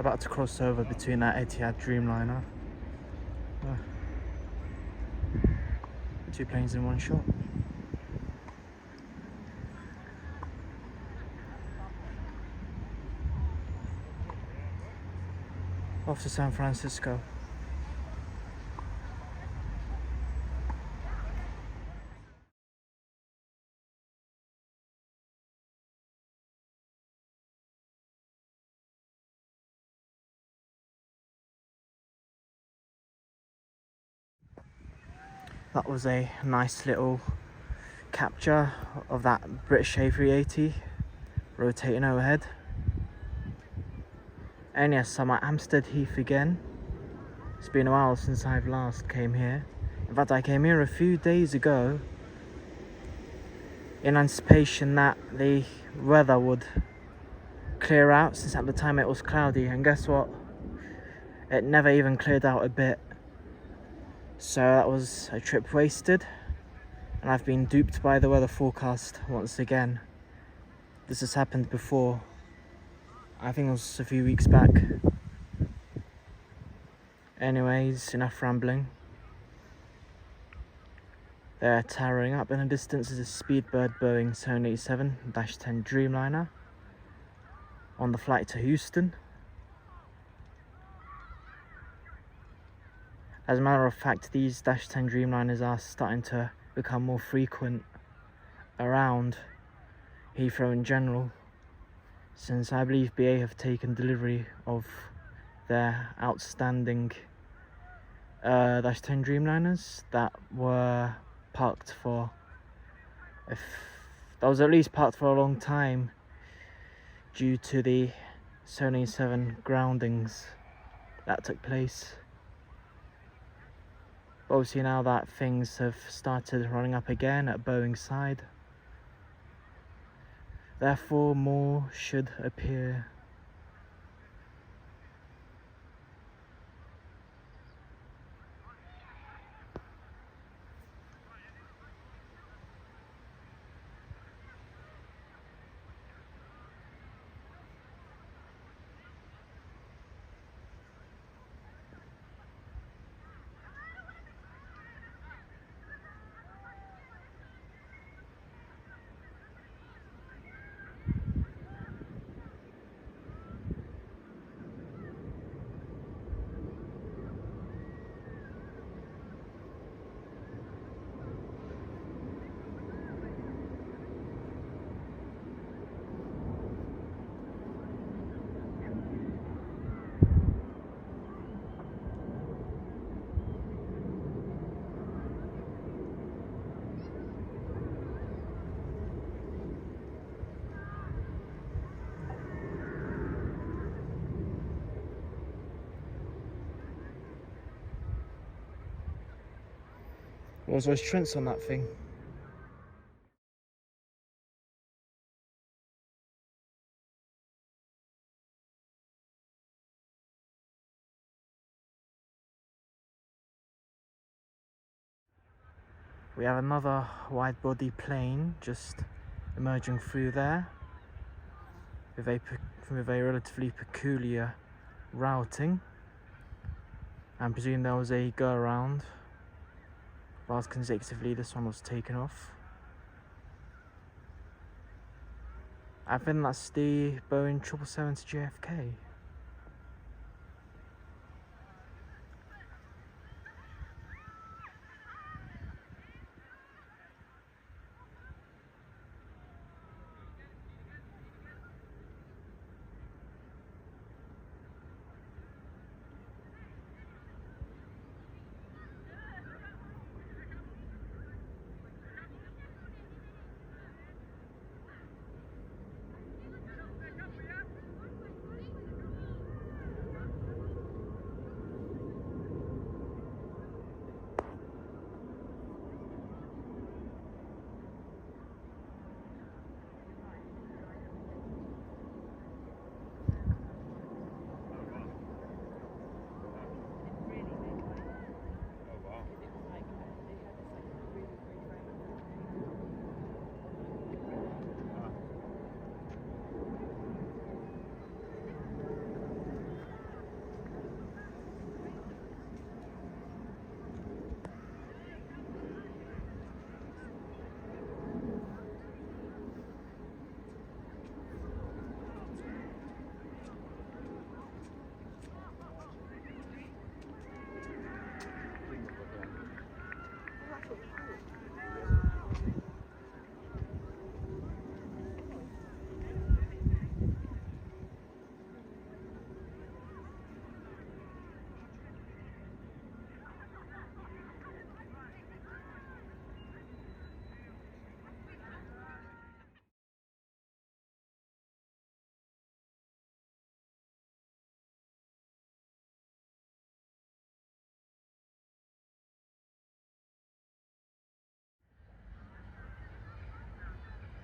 about to cross over between that Etihad Dreamliner. Two planes in one shot. Off to San Francisco. That was a nice little capture of that British A380 rotating overhead. And yes, I'm at Hampstead Heath again. It's been a while since I've last came here. In fact, I came here a few days ago in anticipation that the weather would clear out, since at the time it was cloudy, and guess what? It never even cleared out a bit. So that was a trip wasted, and I've been duped by the weather forecast once again. This has happened before. I think it was a few weeks back. Anyways, enough rambling. They're towering up in the distance is a Speedbird Boeing 787-10 Dreamliner on the flight to Houston. As a matter of fact, these -10 Dreamliners are starting to become more frequent around Heathrow in general, since I believe BA have taken delivery of their outstanding -10 Dreamliners that were parked for, that was at least parked for a long time due to the 787 groundings that took place. Obviously, now that things have started running up again at Boeing's side, therefore more should appear. What was those Trents on that thing? We have another wide body plane just emerging through there with a relatively peculiar routing. I presume there was a go around, whilst consecutively this one was taken off. I think that's the Boeing 777 to JFK.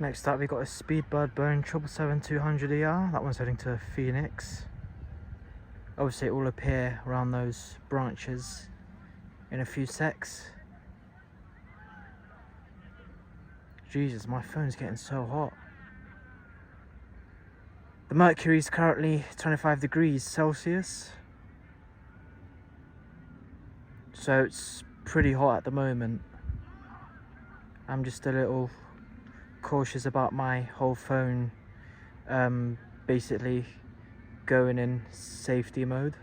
Next up, we got a Speedbird Boeing 777-200ER. That one's heading to Phoenix. Obviously, it will appear around those branches in a few secs. Jesus, my phone's getting so hot. The mercury is currently 25 degrees Celsius. So it's pretty hot at the moment. I'm just a little cautious about my whole phone basically going in safety mode,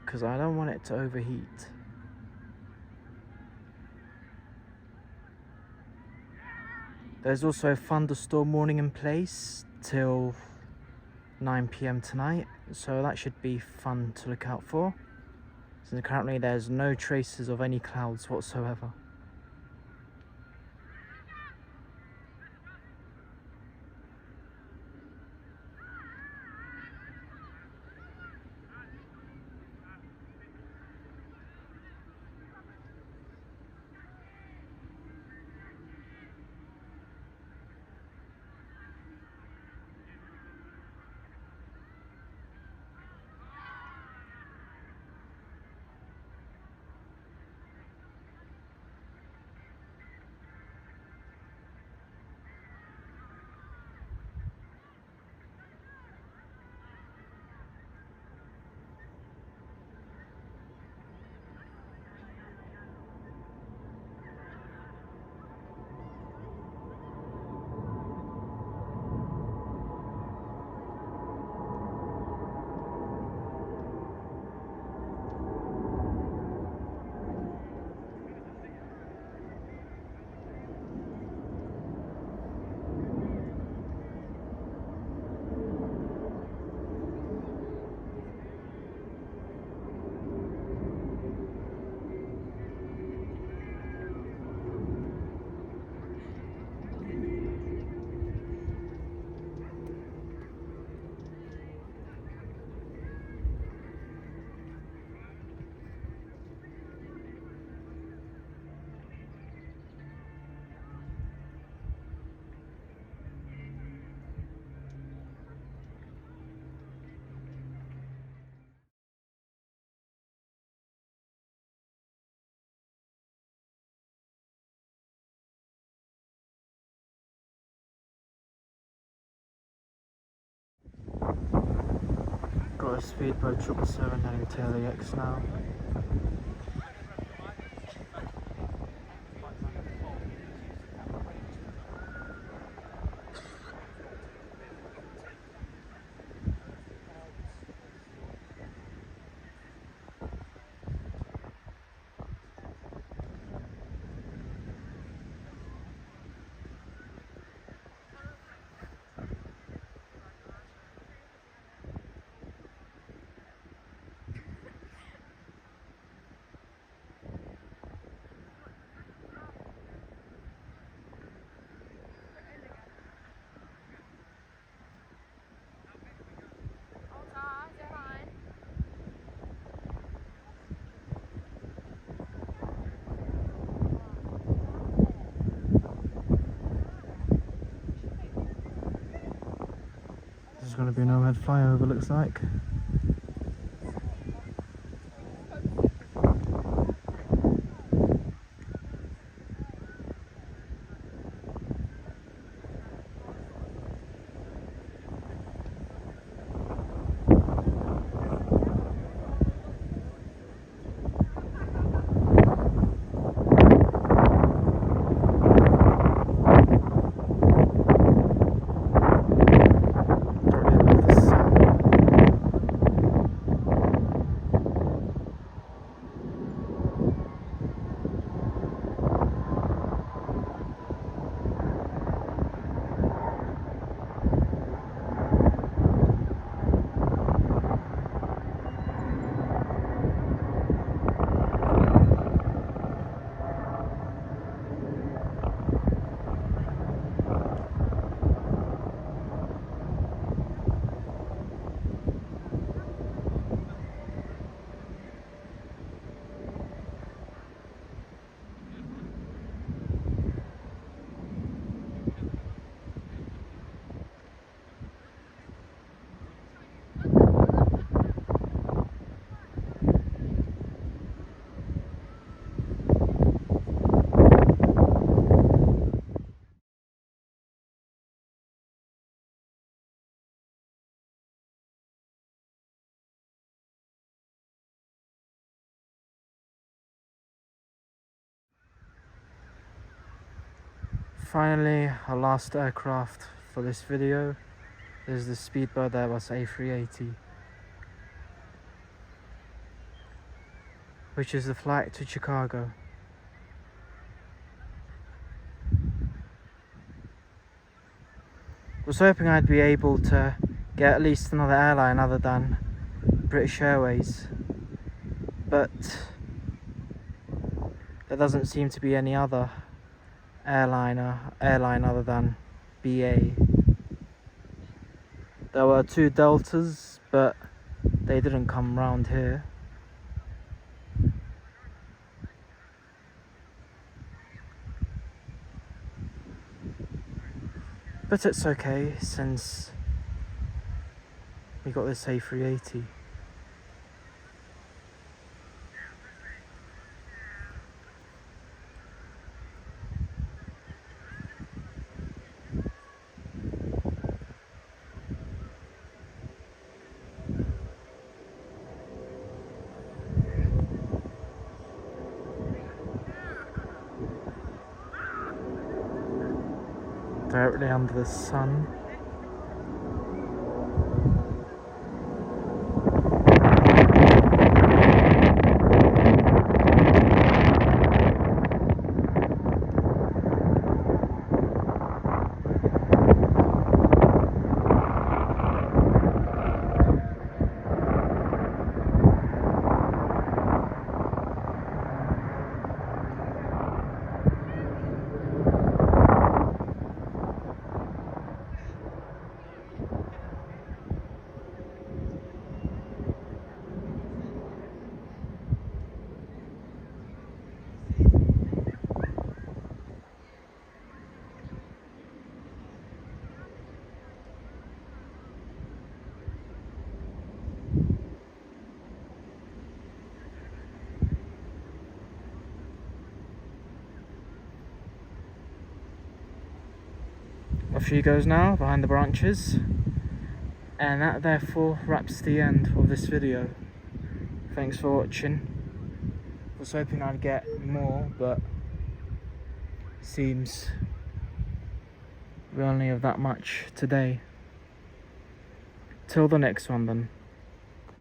because I don't want it to overheat. There's also a thunderstorm warning in place till 9 PM tonight, so that should be fun to look out for, since currently there's no traces of any clouds whatsoever. Got a Speedbird 777 heading to LAX now. There's going to be an overhead flyover, looks like. finally, our last aircraft for this video is the Speedbird Airbus A380, which is the flight to Chicago. I was hoping I'd be able to get at least another airline other than British Airways, but there doesn't seem to be any other airline other than BA. There were 2 Deltas, but they didn't come round here. But it's okay, since we got this A380. Directly under the sun. Off she goes now, behind the branches, and that therefore wraps the end of this video. Thanks for watching. I was hoping I'd get more, but seems we only have that much today. Till the next one then.